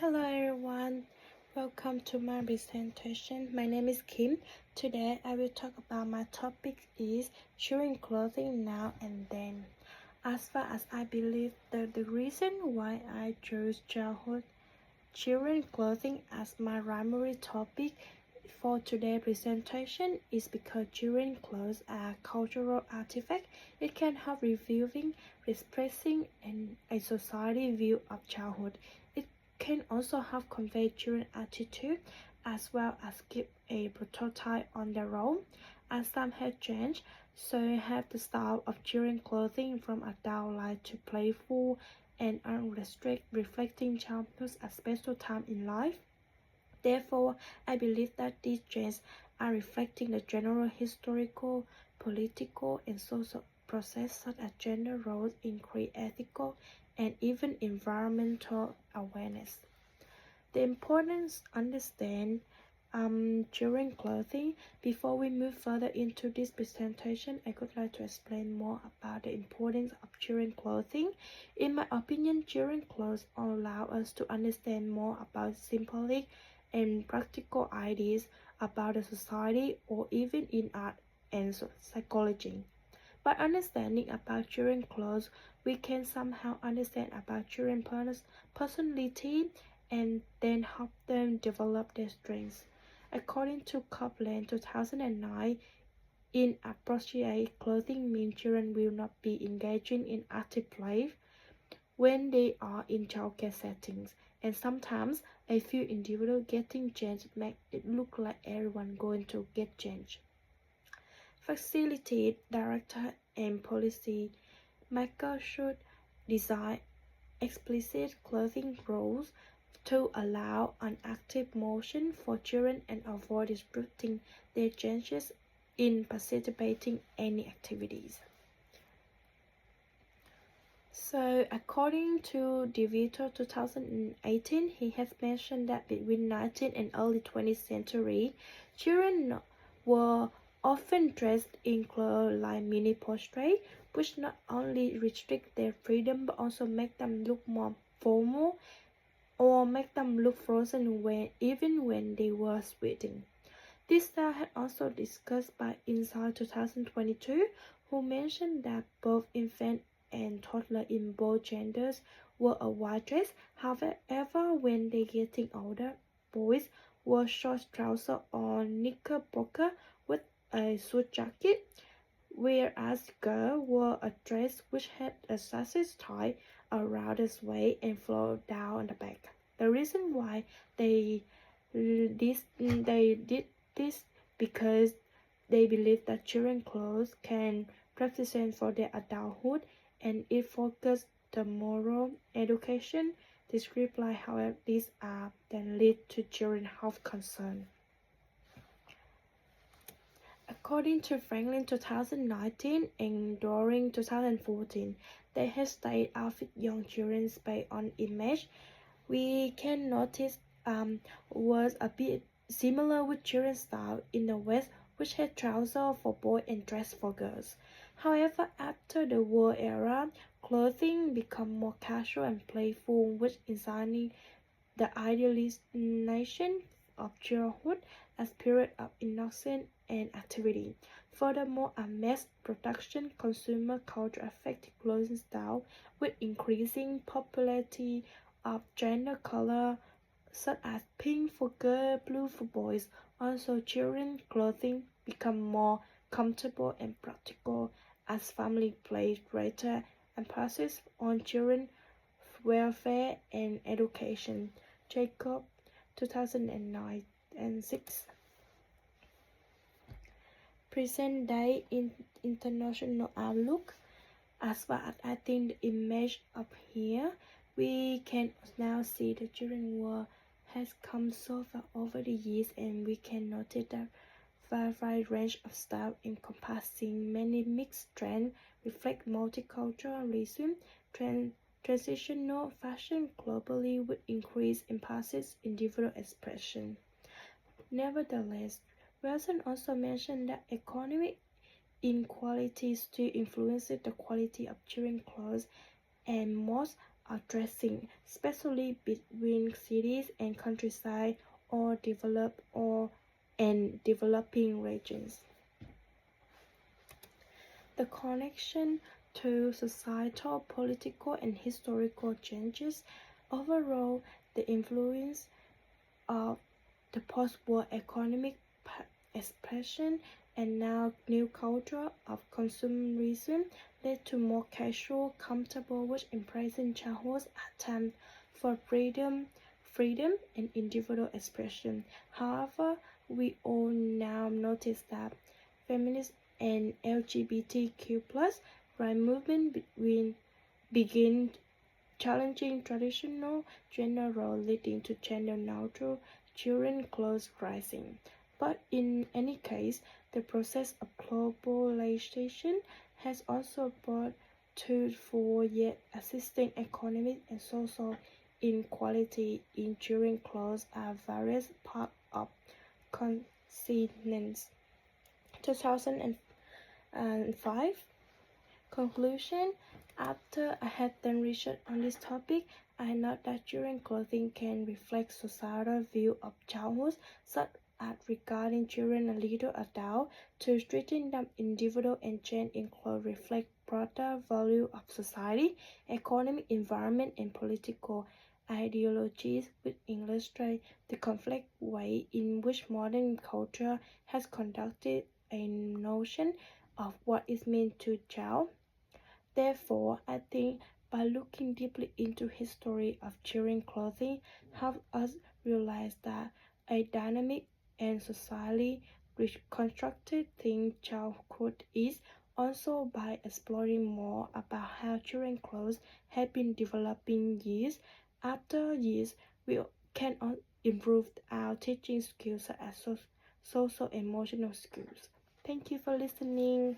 Hello everyone, welcome to my presentation. My name is Kim. Today I will talk about my topic is children clothing now and then. As far as I believe that the reason why I chose childhood children clothing as my primary topic for today's presentation is because children clothes are cultural artifact. It can help reviewing, expressing a society view of childhood. It can also help convey children attitude as well as give a prototype on their own. As some have changed, so have the style of children clothing from adult life to playful and unrestricted, reflecting childhood's a special time in life. Therefore, I believe that these trends are reflecting the general historical, political, and social process such as gender roles, increased ethical, and even environmental awareness. The importance understand children clothing. Before we move further into this presentation, I would like to explain more about the importance of children clothing. In my opinion, children clothes allow us to understand more about symbolic and practical ideas about the society or even in art and psychology. By understanding about children clothes, we can somehow understand about children's personality and then help them develop their strengths. According to Copeland 2009, inappropriate clothing means children will not be engaging in active play when they are in childcare settings, and sometimes a few individuals getting changed make it look like everyone going to get changed. Facility director and policy makers should design explicit clothing rules to allow unactive motion for children and avoid disrupting their chances in participating any activities. So, according to DeVito 2018, he has mentioned that between 19th and early 20th century, children were often dressed in clothes like mini portrait, which not only restrict their freedom but also make them look more formal or make them look frozen even when they were sweating. This style had also discussed by Inside 2022, who mentioned that both infant and toddler in both genders wore a white dress. However, when they getting older, boys wore short trousers or knickerbocker with a suit jacket, whereas girls wore a dress which had a sausage tie around the waist and flowed down the back. The reason why they did this because they believe that children's clothes can represent for their adulthood, and it focused the moral education. Describe like how these are then lead to children's health concern. According to Franklin 2019 and during 2014, they have stayed outfit young children based on image. We can notice was a bit similar with children's style in the West, which had trousers for boys and dress for girls. However, after the war era, clothing became more casual and playful, which inspired the idealization of childhood as period of innocence and activity. Furthermore, a mass production consumer culture affected clothing style with increasing popularity of gender color such as pink for girls, blue for boys. Also, children's clothing become more comfortable and practical as family place greater emphasis on children's welfare and education. Jacob 2009 and 6. Present day in international outlook. As far as I think the image up here, we can now see the children world has come so far over the years, and we can notice that wide range of style encompassing many mixed trends reflect multiculturalism, transitional fashion globally with increased emphasis individual expression. Nevertheless, Wilson also mentioned that economic inequality still influences the quality of children's clothes, and most addressing, especially between cities and countryside or developed and developing regions. The connection to societal, political, and historical changes. Overall, the influence of the post-war economic expansion and now new culture of consumerism led to more casual, comfortable, which embracing childhood's attempt for freedom and individual expression. However, we all now notice that feminist and LGBTQ right movement begin challenging traditional gender roles, leading to gender neutral children clothes rising. But in any case, the process of globalization has also brought to for yet assisting economic and social inequality in children clothes at various parts of continents. 2005 Conclusion. After I had done research on this topic, I note that children clothing can reflect societal view of childhood, such as regarding children and little adult, to treating them individual and change in clothes reflect broader value of society, economic environment, and political ideologies, which illustrate the complex way in which modern culture has conducted a notion of what is meant to child. Therefore, I think by looking deeply into history of children clothing helps us realize that a dynamic and socially reconstructed thing childhood is. Also, by exploring more about how children clothes have been developing years after years, we can improve our teaching skills such as social emotional skills. Thank you for listening.